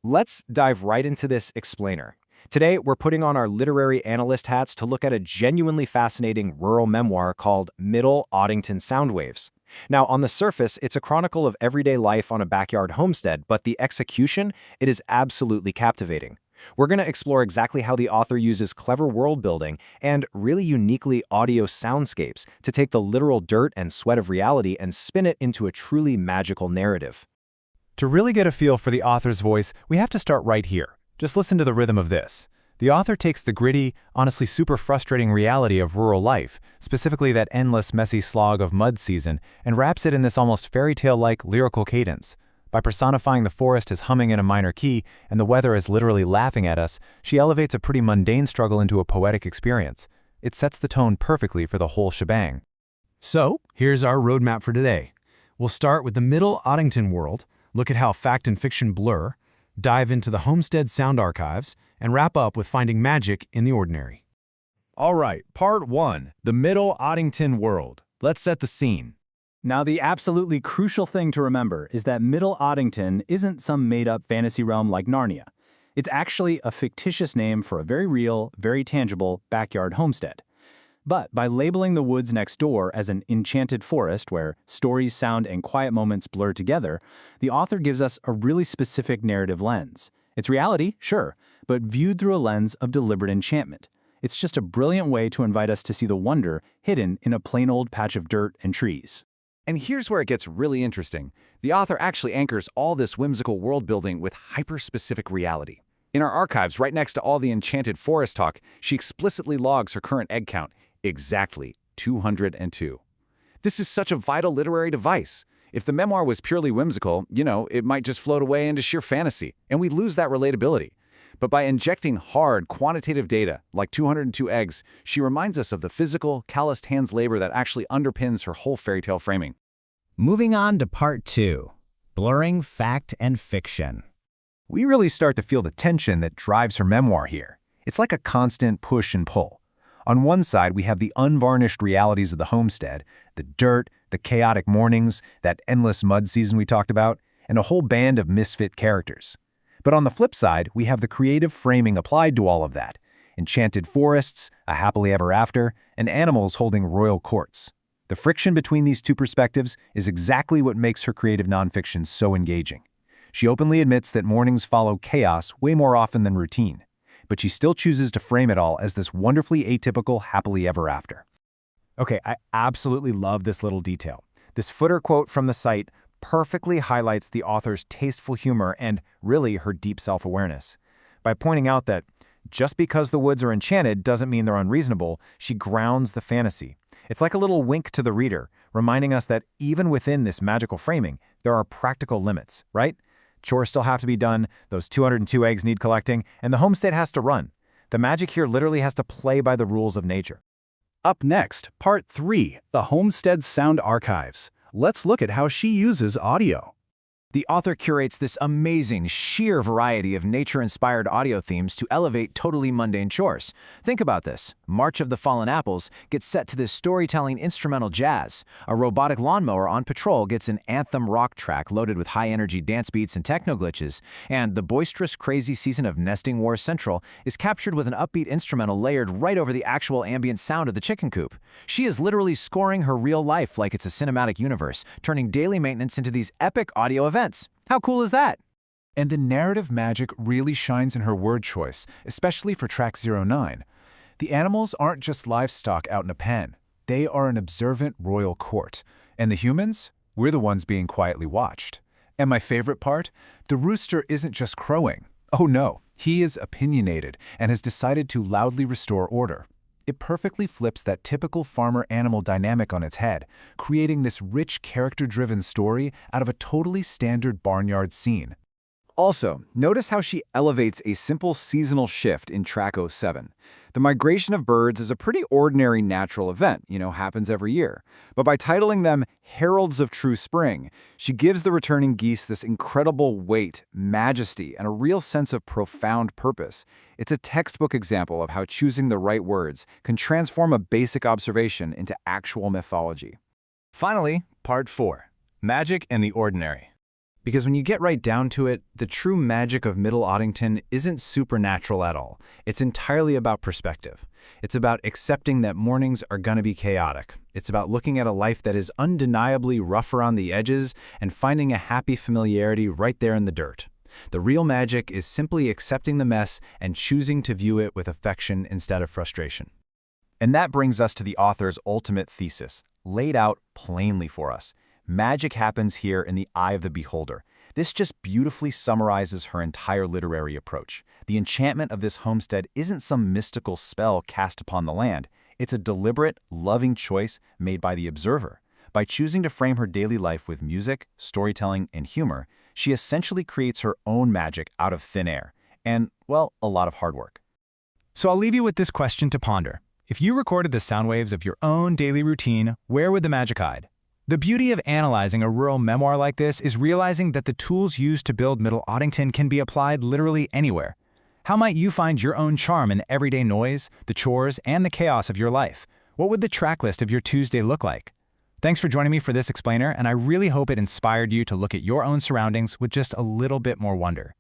Let's dive right into this explainer. Today, we're putting on our literary analyst hats to look at a genuinely fascinating rural memoir called Middle Ottington Soundwaves. Now, on the surface, it's a chronicle of everyday life on a backyard homestead, but the execution, it is absolutely captivating. We're going to explore exactly how the author uses clever world building and really uniquely audio soundscapes to take the literal dirt and sweat of reality and spin it into a truly magical narrative. To really get a feel for the author's voice, we have to start right here. Just listen to the rhythm of this. The author takes the gritty, honestly super frustrating reality of rural life, specifically that endless messy slog of mud season, and wraps it in this almost fairy tale-like lyrical cadence. By personifying the forest as humming in a minor key and the weather as literally laughing at us, she elevates a pretty mundane struggle into a poetic experience. It sets the tone perfectly for the whole shebang. So, here's our roadmap for today. We'll start with the Middle Ottington world, look at how fact and fiction blur, dive into the homestead sound archives, and wrap up with finding magic in the ordinary. All right, part 1, the Middle Ottington world. Let's set the scene. Now, the absolutely crucial thing to remember is that Middle Ottington isn't some made-up fantasy realm like Narnia. It's actually a fictitious name for a very real, very tangible backyard homestead. But by labeling the woods next door as an enchanted forest where stories, sound, and quiet moments blur together, the author gives us a really specific narrative lens. It's reality, sure, but viewed through a lens of deliberate enchantment. It's just a brilliant way to invite us to see the wonder hidden in a plain old patch of dirt and trees. And here's where it gets really interesting. The author actually anchors all this whimsical world building with hyper-specific reality. In our archives, right next to all the enchanted forest talk, she explicitly logs her current egg count, exactly 202. This is such a vital literary device. If the memoir was purely whimsical, it might just float away into sheer fantasy, and we'd lose that relatability. But by injecting hard, quantitative data, like 202 eggs, she reminds us of the physical, calloused hands labor that actually underpins her whole fairy tale framing. Moving on to part 2, blurring fact and fiction. We really start to feel the tension that drives her memoir here. It's like a constant push and pull. On one side, we have the unvarnished realities of the homestead, the dirt, the chaotic mornings, that endless mud season we talked about, and a whole band of misfit characters. But on the flip side, we have the creative framing applied to all of that. Enchanted forests, a happily ever after, and animals holding royal courts. The friction between these two perspectives is exactly what makes her creative nonfiction so engaging. She openly admits that mornings follow chaos way more often than routine, but she still chooses to frame it all as this wonderfully atypical happily ever after. Okay, I absolutely love this little detail. This footer quote from the site perfectly highlights the author's tasteful humor and really her deep self-awareness. By pointing out that just because the woods are enchanted doesn't mean they're unreasonable, she grounds the fantasy. It's like a little wink to the reader, reminding us that even within this magical framing, there are practical limits, right? Chores still have to be done, those 202 eggs need collecting, and the homestead has to run. The magic here literally has to play by the rules of nature. Up next, part 3, the homestead sound archives. Let's look at how she uses audio. The author curates this amazing, sheer variety of nature-inspired audio themes to elevate totally mundane chores. Think about this. March of the Fallen Apples gets set to this storytelling instrumental jazz. A robotic lawnmower on patrol gets an anthem rock track loaded with high-energy dance beats and techno glitches. And the boisterous, crazy season of Nesting War Central is captured with an upbeat instrumental layered right over the actual ambient sound of the chicken coop. She is literally scoring her real life like it's a cinematic universe, turning daily maintenance into these epic audio events. How cool is that? And the narrative magic really shines in her word choice, especially for track 09. The animals aren't just livestock out in a pen. They are an observant royal court. And the humans? We're the ones being quietly watched. And my favorite part? The rooster isn't just crowing. Oh no, he is opinionated and has decided to loudly restore order. It perfectly flips that typical farmer-animal dynamic on its head, creating this rich, character-driven story out of a totally standard barnyard scene. Also, notice how she elevates a simple seasonal shift in track 07. The migration of birds is a pretty ordinary natural event, happens every year. But by titling them Heralds of True Spring, she gives the returning geese this incredible weight, majesty, and a real sense of profound purpose. It's a textbook example of how choosing the right words can transform a basic observation into actual mythology. Finally, part 4, magic and the ordinary. Because when you get right down to it, the true magic of Middle Ottington isn't supernatural at all. It's entirely about perspective. It's about accepting that mornings are gonna be chaotic. It's about looking at a life that is undeniably rough around the edges and finding a happy familiarity right there in the dirt. The real magic is simply accepting the mess and choosing to view it with affection instead of frustration. And that brings us to the author's ultimate thesis, laid out plainly for us. Magic happens here in the eye of the beholder. This just beautifully summarizes her entire literary approach. The enchantment of this homestead isn't some mystical spell cast upon the land. It's a deliberate, loving choice made by the observer. By choosing to frame her daily life with music, storytelling, and humor, she essentially creates her own magic out of thin air. And, well, a lot of hard work. So I'll leave you with this question to ponder. If you recorded the sound waves of your own daily routine, where would the magic hide? The beauty of analyzing a rural memoir like this is realizing that the tools used to build Middle Ottington can be applied literally anywhere. How might you find your own charm in everyday noise, the chores, and the chaos of your life? What would the track list of your Tuesday look like? Thanks for joining me for this explainer, and I really hope it inspired you to look at your own surroundings with just a little bit more wonder.